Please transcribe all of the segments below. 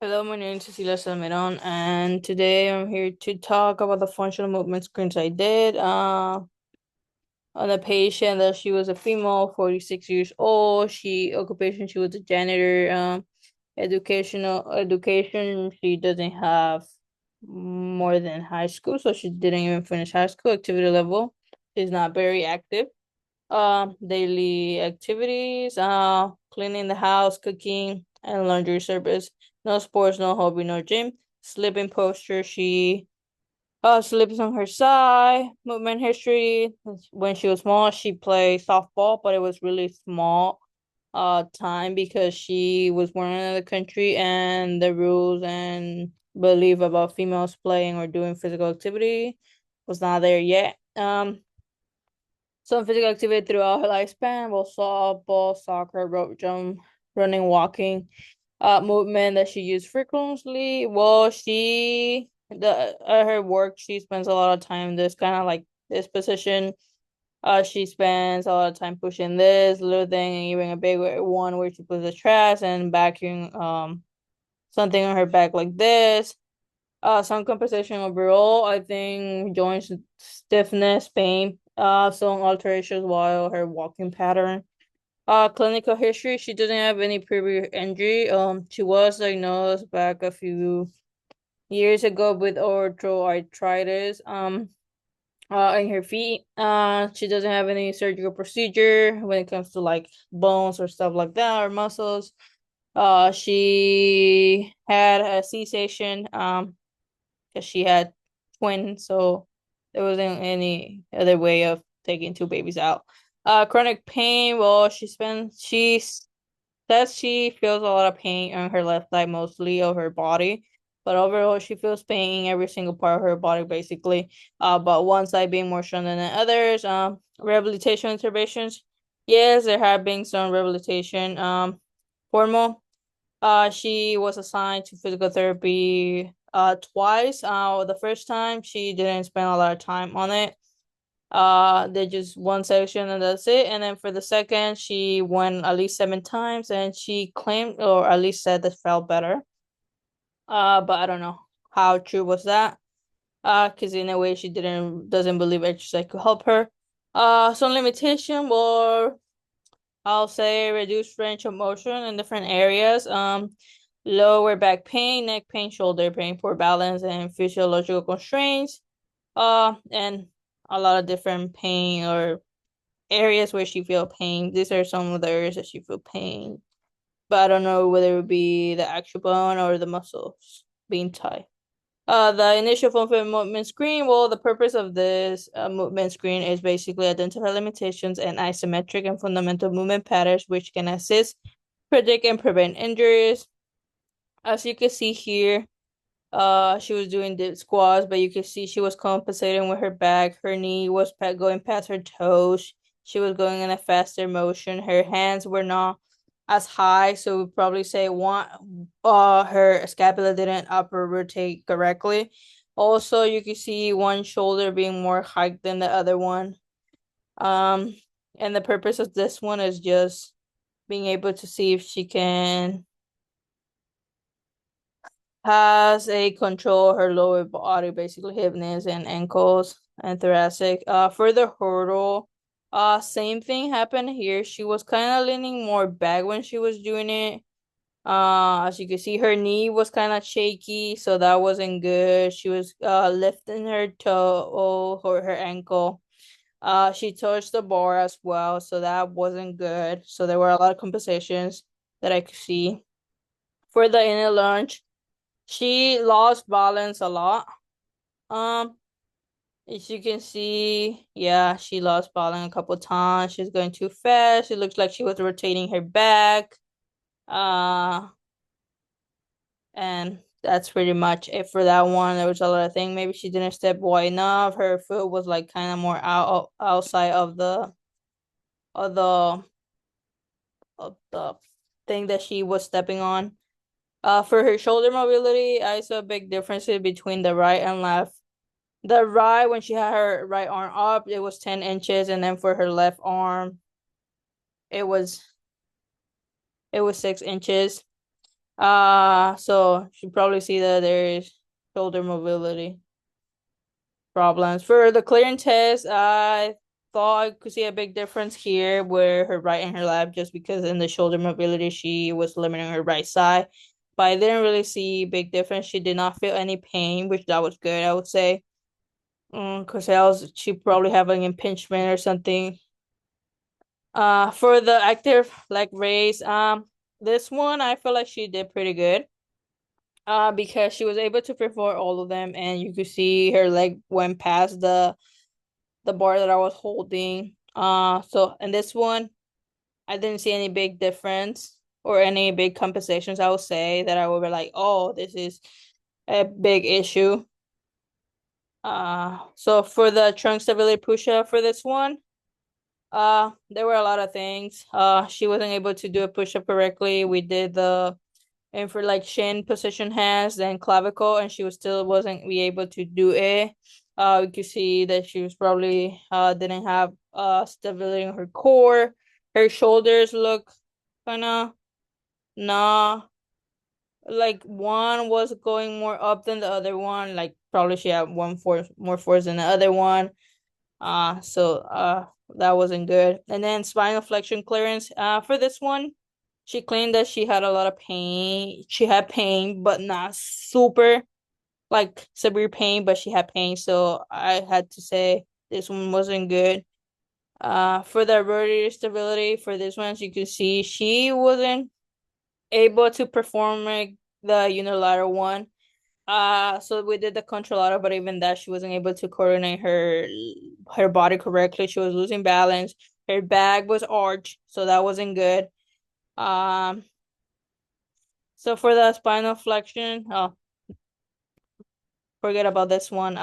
Hello, my name is Cecilia Salmeron, and today I'm here to talk about the functional movement screens I did. On the patient that she was a female, 46 years old. She was a janitor. Education, she doesn't have more than high school, so she didn't even finish high school. Activity level, she's not very active. Daily activities, cleaning the house, cooking, and laundry service. No sports, no hobby, no gym. Sleeping posture, she sleeps on her side. Movement history, when she was small, she played softball, but it was really small time because she was born in another country and the rules and belief about females playing or doing physical activity was not there yet. Some physical activity throughout her lifespan was softball, soccer, rope jump, running, walking. Movement that she used frequently. Well, she the at her work she spends a lot of time this kind of like this position. She spends a lot of time pushing this little thing and even a big one where she puts the trash and vacuum something on her back like this. Some compensation overall, I think joint stiffness, pain, some alterations while her walking pattern. Clinical history, she doesn't have any previous injury. She was diagnosed back a few years ago with arthritis. In her feet. She doesn't have any surgical procedure when it comes to like bones or stuff like that or muscles. She had a C-section. Because she had twins, so there wasn't any other way of taking two babies out. Chronic pain. Well, she says she feels a lot of pain on her left side, mostly of her body, but overall she feels pain in every single part of her body, basically. But one side being more strong than the others. Rehabilitation interventions. Yes, there have been some rehabilitation. Formal. She was assigned to physical therapy twice. The first time she didn't spend a lot of time on it. They just one section and that's it. And then for the second, she went at least 7 times and she claimed or at least said that felt better. But I don't know how true was that. Because in a way she doesn't believe exercise could help her. Some limitation or I'll say reduced range of motion in different areas. Lower back pain, neck pain, shoulder pain, poor balance, and physiological constraints. And a lot of different pain or areas where she feel pain. These are some of the areas that she feel pain, but I don't know whether it would be the actual bone or the muscles being tight. The initial function movement screen. Well, the purpose of this movement screen is basically identify limitations and isometric and fundamental movement patterns, which can assist, predict, and prevent injuries. As you can see here, she was doing dip squats, but you can see she was compensating with her back. Her knee was going past her toes. She was going in a faster motion. Her hands were not as high, so we'd probably say her scapula didn't upper rotate correctly. Also, you can see one shoulder being more hiked than the other one. Um, and the purpose of this one is just being able to see if she can has a control her lower body, basically hip, knees, and ankles and thoracic. For the hurdle, same thing happened here. She was kind of leaning more back when she was doing it. As you can see, her knee was kind of shaky, so that wasn't good. She was lifting her toe or her ankle. She touched the bar as well, so that wasn't good. So there were a lot of compensations that I could see. For the inner lunge, she lost balance a lot. Um, as you can see, yeah, she lost balance a couple times. She's going too fast. It looks like she was rotating her back. Uh, and that's pretty much it for that one. There was a lot of things. Maybe she didn't step wide enough. Her foot was like kind of more outside of the of the thing that she was stepping on. For her shoulder mobility, I saw big differences between the right and left. The right, when she had her right arm up, it was 10 inches, and then for her left arm, it was 6 inches. So you probably see that there is shoulder mobility problems. For the clearance test, I thought I could see a big difference here where her right and her left, just because in the shoulder mobility she was limiting her right side. But I didn't really see a big difference. She did not feel any pain, which that was good, I would say. Because else she probably having impingement or something. For the active leg raise, this one I feel like she did pretty good. Because she was able to perform all of them, and you could see her leg went past the bar that I was holding. So in this one, I didn't see any big difference or any big compensations. I would say that I would be like, oh, this is a big issue. So for the trunk stability push-up for this one, there were a lot of things. She wasn't able to do a push-up correctly. We did the and for like shin position hands, then clavicle, and she was still wasn't be able to do it. We could see that she was probably didn't have stability in her core. Her shoulders look kind of nah, like one was going more up than the other one. Like probably she had one force more force than the other one. So that wasn't good. And then spinal flexion clearance. For this one, she claimed that she had a lot of pain. She had pain, but not super like severe pain, but she had pain. So I had to say this one wasn't good. For the rotator stability, for this one, as you can see, she wasn't able to perform like the unilateral one. So we did the controlado, but even that she wasn't able to coordinate her body correctly. She was losing balance. Her back was arched, so that wasn't good. Um, so for the spinal flexion, oh, forget about this one.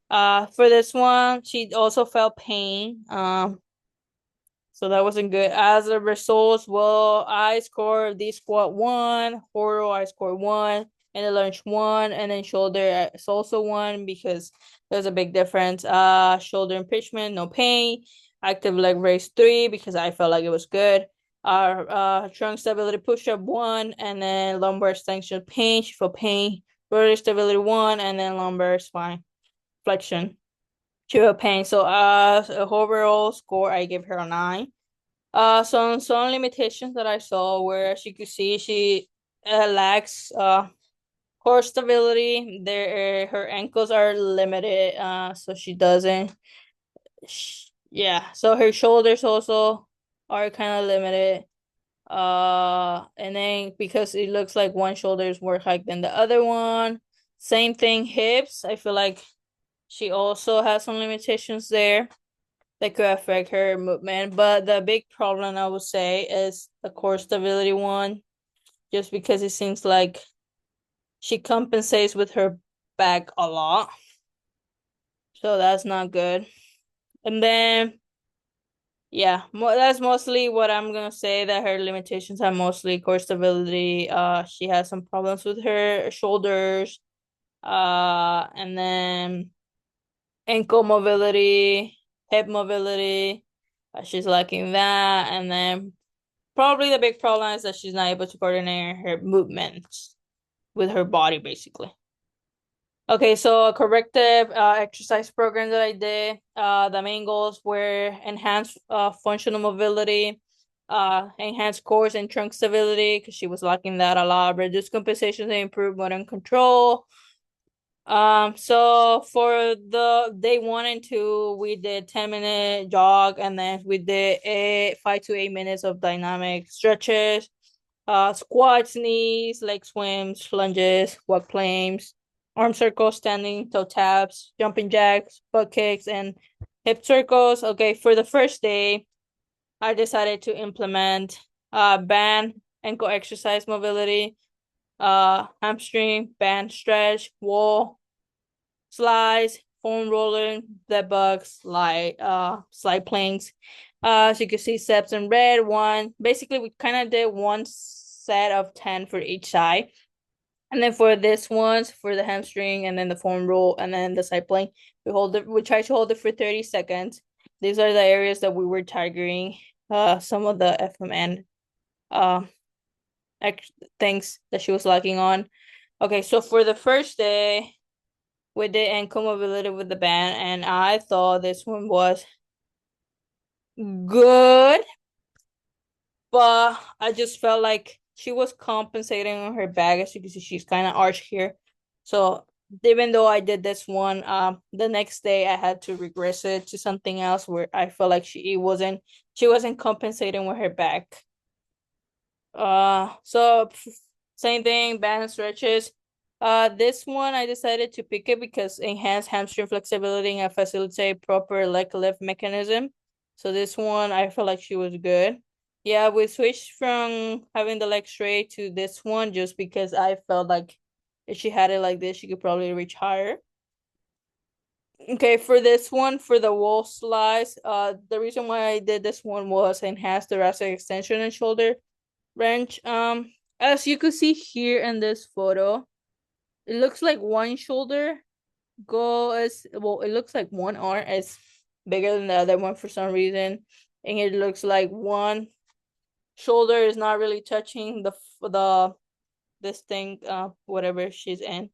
For this one, she also felt pain. So that wasn't good. As a result, well, I scored the squat 1, horo I scored 1, and the lunge 1, and then shoulder is also 1 because there's a big difference. Shoulder impingement, no pain. Active leg raise 3 because I felt like it was good. Trunk stability push up 1, and then lumbar extension pain. She felt pain. Rotator stability 1, and then lumbar spine flexion. She felt pain. So overall score, I give her a 9. Some limitations that I saw where, as you could see, she lacks core stability. Her ankles are limited. So she doesn't. Yeah. So her shoulders also are kind of limited. And then because it looks like one shoulder is more hiked than the other one. Same thing, hips. I feel like she also has some limitations there that could affect her movement. But the big problem I would say is the core stability one, just because it seems like she compensates with her back a lot. So that's not good. And then yeah, that's mostly what I'm gonna say, that her limitations are mostly core stability. She has some problems with her shoulders. And then ankle mobility, hip mobility. She's lacking that. And then probably the big problem is that she's not able to coordinate her movements with her body, basically. Okay, so a corrective exercise program that I did, the main goals were enhance functional mobility, enhance core and trunk stability, because she was lacking that a lot, reduce compensations and improve motor control. So for the day 1 and 2, we did 10-minute jog, and then we did 5 to 8 minutes of dynamic stretches, squats, knees, leg swims, lunges, walk planks, arm circles, standing toe taps, jumping jacks, butt kicks, and hip circles. Okay, for the first day, I decided to implement band ankle exercise mobility, hamstring, band stretch, wall slides, foam rolling, dead bugs, slide planks. As you can see, steps in red, one. Basically, we kind of did one set of 10 for each side. And then for this ones, for the hamstring, and then the foam roll, and then the side plank, we try to hold it for 30 seconds. These are the areas that we were targeting some of the FMN things that she was lacking on. Okay, so for the first day, we did ankle mobility with the band, and I thought this one was good, but I just felt like she was compensating on her back. As you can see, she's kind of arched here. So even though I did this one, the next day I had to regress it to something else where I felt like she wasn't compensating with her back. So same thing, band stretches. This one I decided to pick it because enhance hamstring flexibility and facilitate proper leg lift mechanism. So this one I felt like she was good. Yeah, we switched from having the leg straight to this one just because I felt like if she had it like this, she could probably reach higher. Okay, for this one, for the wall slice, the reason why I did this one was enhance thoracic extension and shoulder range. As you could see here in this photo, it looks like one shoulder it looks like one arm is bigger than the other one for some reason, and it looks like one shoulder is not really touching the this thing, whatever she's in,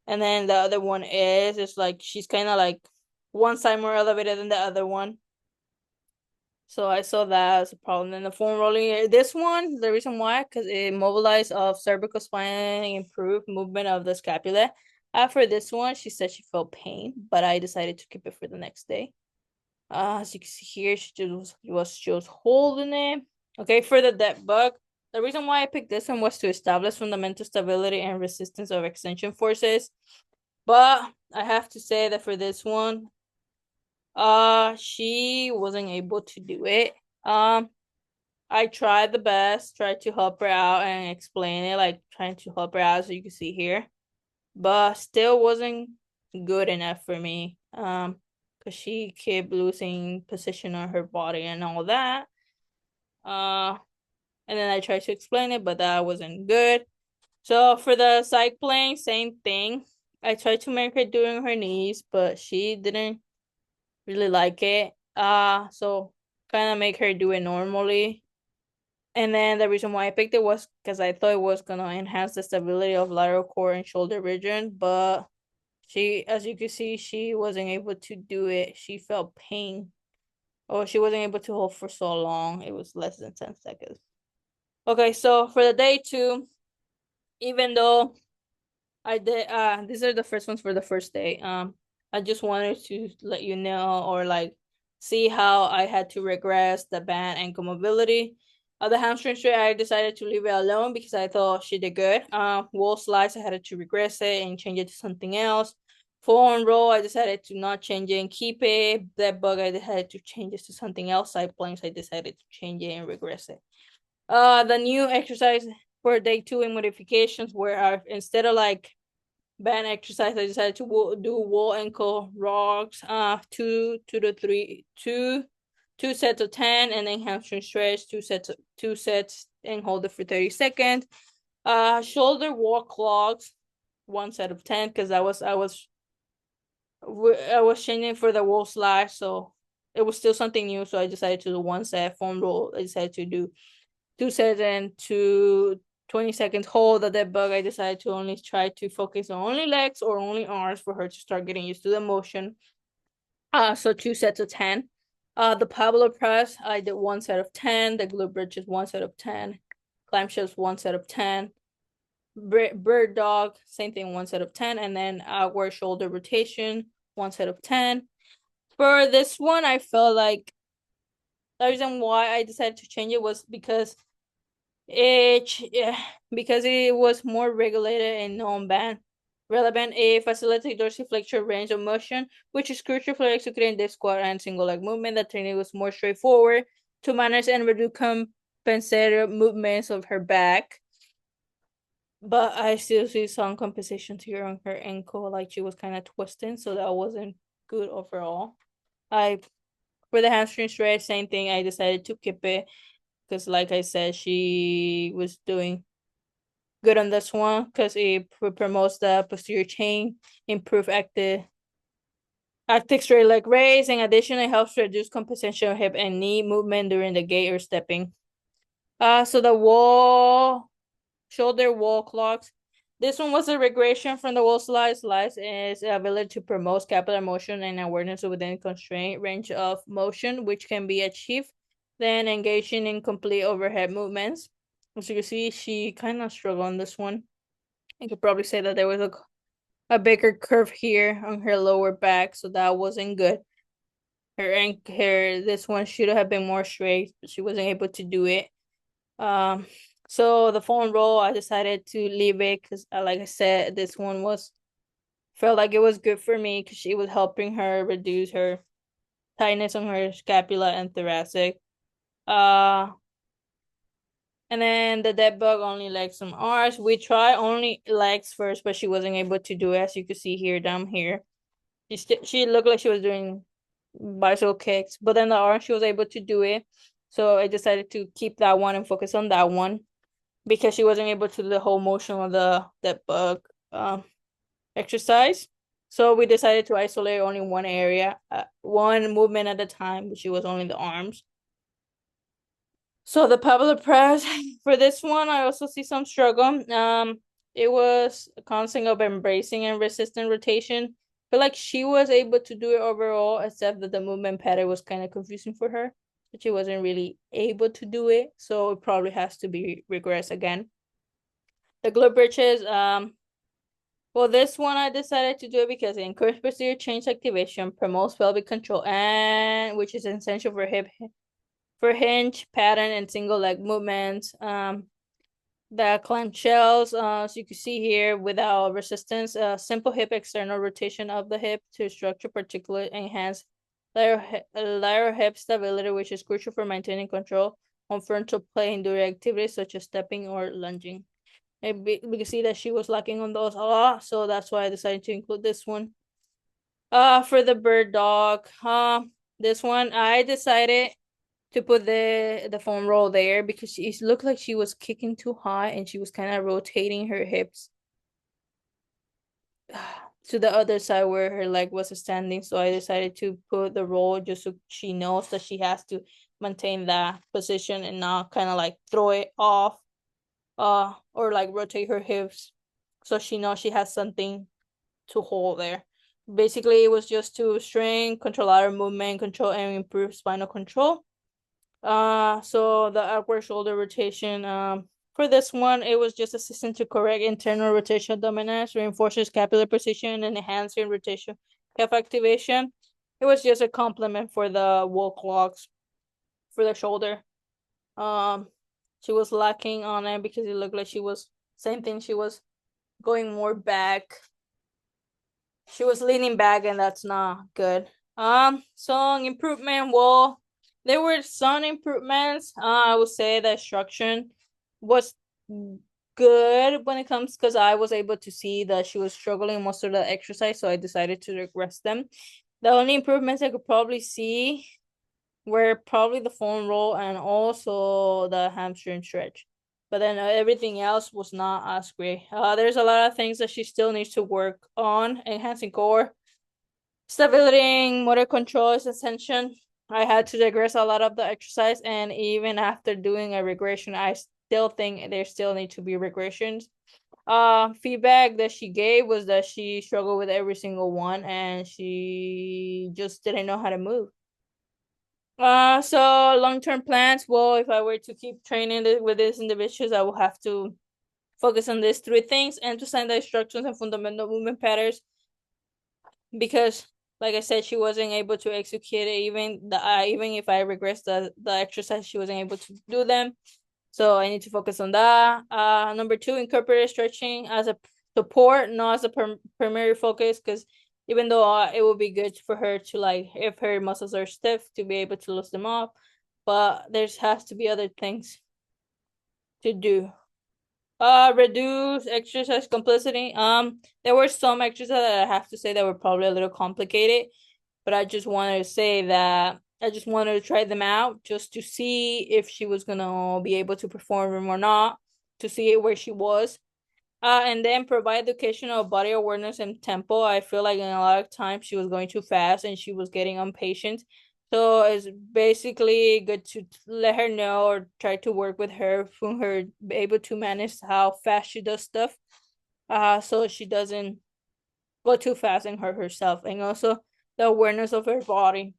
and then the other one is it's like she's kind of like one side more elevated than the other one. So I saw that as a problem. And the foam rolling, this one, the reason why, because it mobilized of cervical spine, improved movement of the scapula. After this one, she said she felt pain, but I decided to keep it for the next day. As you can see here, she was holding it. Okay, for the dead bug, the reason why I picked this one was to establish fundamental stability and resistance of extension forces. But I have to say that for this one, she wasn't able to do it. I tried the best, tried to help her out and explain it, like trying to help her out, so you can see here, but still wasn't good enough for me. Because she kept losing position on her body and all that. Uh, and then I tried to explain it, but that wasn't good. So for the side plank, same thing. I tried to make her doing her knees, but she didn't really like it. So kind of make her do it normally. And then the reason why I picked it was because I thought it was gonna enhance the stability of lateral core and shoulder region, but as you can see, she wasn't able to do it. She felt pain. Or she wasn't able to hold for so long. It was less than 10 seconds. Okay, so for the day two, even though I did these are the first ones for the first day. I just wanted to let you know or like see how I had to regress the band ankle mobility. The hamstring straight, I decided to leave it alone because I thought she did good. Wall slice, I had to regress it and change it to something else. Form roll, I decided to not change it and keep it. That bug, I decided to change it to something else. Side planks, I decided to change it and regress it. The new exercise for day two in modifications where instead of like band exercise, I decided to do wall ankle rocks, two sets of 10, and then hamstring stretch, two sets, and hold it for 30 seconds. Shoulder walk logs, one set of 10, because I was changing for the wall slash, so it was still something new. So I decided to do one set. Foam roll, I decided to do two sets and 20 seconds hold. The dead bug, I decided to only try to focus on only legs or only arms for her to start getting used to the motion. So two sets of 10. The Pablo press, I did one set of 10. The glute bridge is one set of 10. Clamshells, one set of 10. Bird dog, same thing, one set of 10. And then outward shoulder rotation, one set of 10. For this one, I felt like the reason why I decided to change it was because it was more regulated and non-band relevant. It facilitates dorsiflexion range of motion, which is crucial for executing this squat and single leg movement. The training was more straightforward to manage and reduce compensated movements of her back. But I still see some compensations here on her ankle, like she was kind of twisting, so that wasn't good overall. For the hamstring stretch, same thing. I decided to keep it because, like I said, she was doing good on this one because it promotes the posterior chain, improve active straight leg raise, and additionally helps reduce compensation of hip and knee movement during the gait or stepping. So the wall shoulder wall clocks. This one was a regression from the wall slides. Slides is ability to promote scapular motion and awareness within constrained range of motion, which can be achieved then engaging in complete overhead movements. As you can see, she kind of struggled on this one. I could probably say that there was a bigger curve here on her lower back, so that wasn't good. This one should have been more straight, but she wasn't able to do it. So the foam roll, I decided to leave it because, like I said, this one felt like it was good for me because she was helping her reduce her tightness on her scapula and thoracic. And then the dead bug only legs and arms. We tried only legs first, but she wasn't able to do it, as you can see here down here. She looked like she was doing bicycle kicks, but then the arms she was able to do it. So I decided to keep that one and focus on that one because she wasn't able to do the whole motion of the dead bug exercise. So we decided to isolate only one area, one movement at a time, which was only the arms. So the pelvic press for this one, I also see some struggle. It was a constant of embracing and resistant rotation. But like she was able to do it overall, except that the movement pattern was kind of confusing for her. But she wasn't really able to do it, so it probably has to be regressed again. The glute bridges, well, this one I decided to do it because it encourages posterior chain activation, promotes pelvic control, and which is essential for hinge pattern and single leg movements. The clamshells, so you can see here without resistance, simple hip external rotation of the hip to structure particularly enhance lateral hip stability, which is crucial for maintaining control on frontal plane during activities such as stepping or lunging. We can see that she was lacking on those a lot, so that's why I decided to include this one. For the bird dog, this one I decided to put the foam roll there because she looked like she was kicking too high and she was kind of rotating her hips to the other side where her leg was standing. So I decided to put the roll just so she knows that she has to maintain that position and not kind of like throw it off or like rotate her hips so she knows she has something to hold there. Basically, it was just to strengthen, control our movement, control and improve spinal control. So the upward shoulder rotation, for this one, it was just assistant to correct internal rotation dominance, reinforces scapular position, and enhancing rotation calf activation. It was just a complement for the wall clocks for the shoulder. She was lacking on it because it looked like she was same thing. She was going more back. She was leaning back, and that's not good. So improvement, well, there were some improvements. I would say the instruction was good when it comes because I was able to see that she was struggling most of the exercise, so I decided to regress them. The only improvements I could probably see were probably the foam roll and also the hamstring stretch. But then everything else was not as great. There's a lot of things that she still needs to work on, enhancing core stability, motor control is essential. I had to digress a lot of the exercise, and even after doing a regression, I still think there still need to be regressions. Feedback that she gave was that she struggled with every single one, and she just didn't know how to move. So long-term plans. Well, if I were to keep training with these individuals, I will have to focus on these three things and to sign the instructions and fundamental movement patterns because like I said, she wasn't able to execute it. Even if I regress the exercise, she wasn't able to do them. So I need to focus on that. Number two, incorporate stretching as a support, not as a primary focus, because even though it would be good for her to like if her muscles are stiff to be able to loosen them up, but there has to be other things to do. Reduce exercise complexity. There were some exercises that I have to say that were probably a little complicated, but I just wanted to say that I just wanted to try them out just to see if she was gonna be able to perform them or not, to see where she was. And then provide educational body awareness and tempo. I feel like in a lot of times she was going too fast and she was getting impatient. So it's basically good to let her know or try to work with her from her be able to manage how fast she does stuff. So she doesn't go too fast and hurt herself. And also the awareness of her body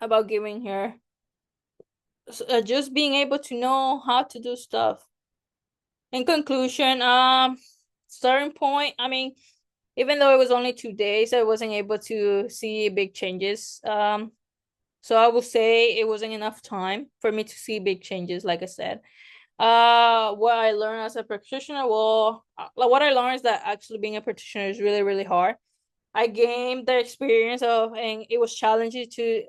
about giving her just being able to know how to do stuff. In conclusion, starting point, I mean, even though it was only 2 days, I wasn't able to see big changes. So I will say it wasn't enough time for me to see big changes, like I said. What I learned as a practitioner, well, what I learned is that actually being a practitioner is really, really hard. I gained the experience of, and it was challenging to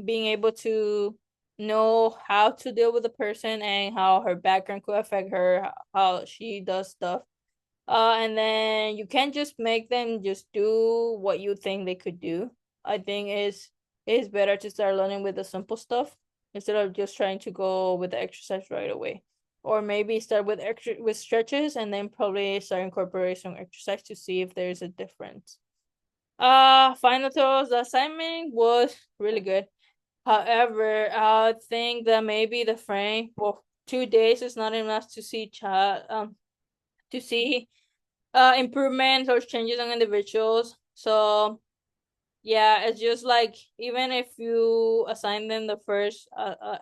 being able to know how to deal with the person and how her background could affect her, how she does stuff. And then you can't just make them just do what you think they could do. I think it's better to start learning with the simple stuff instead of just trying to go with the exercise right away. Or maybe start with stretches and then probably start incorporating some exercise to see if there's a difference. Final thoughts, the assignment was really good. However, I think that maybe the frame, well, 2 days is not enough to see to see improvements or changes on individuals. So yeah, it's just like even if you assign them the first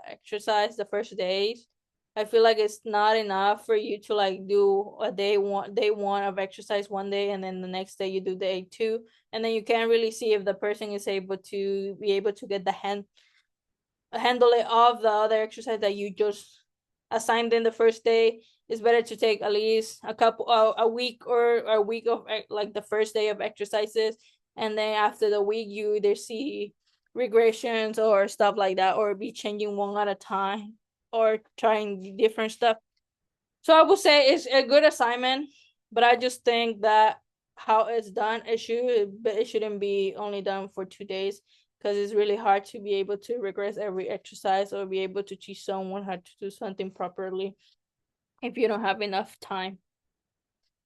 exercise the first days, I feel like it's not enough for you to like do a day one of exercise one day and then the next day you do day two, and then you can't really see if the person is able to be able to get the handle it of the other exercise that you just assigned in the first day. It's better to take at least a week or a week of like the first day of exercises, and then after the week you either see regressions or stuff like that, or be changing one at a time or trying different stuff. So I would say it's a good assignment, but I just think that how it's done, it shouldn't be only done for 2 days because it's really hard to be able to regress every exercise or be able to teach someone how to do something properly if you don't have enough time.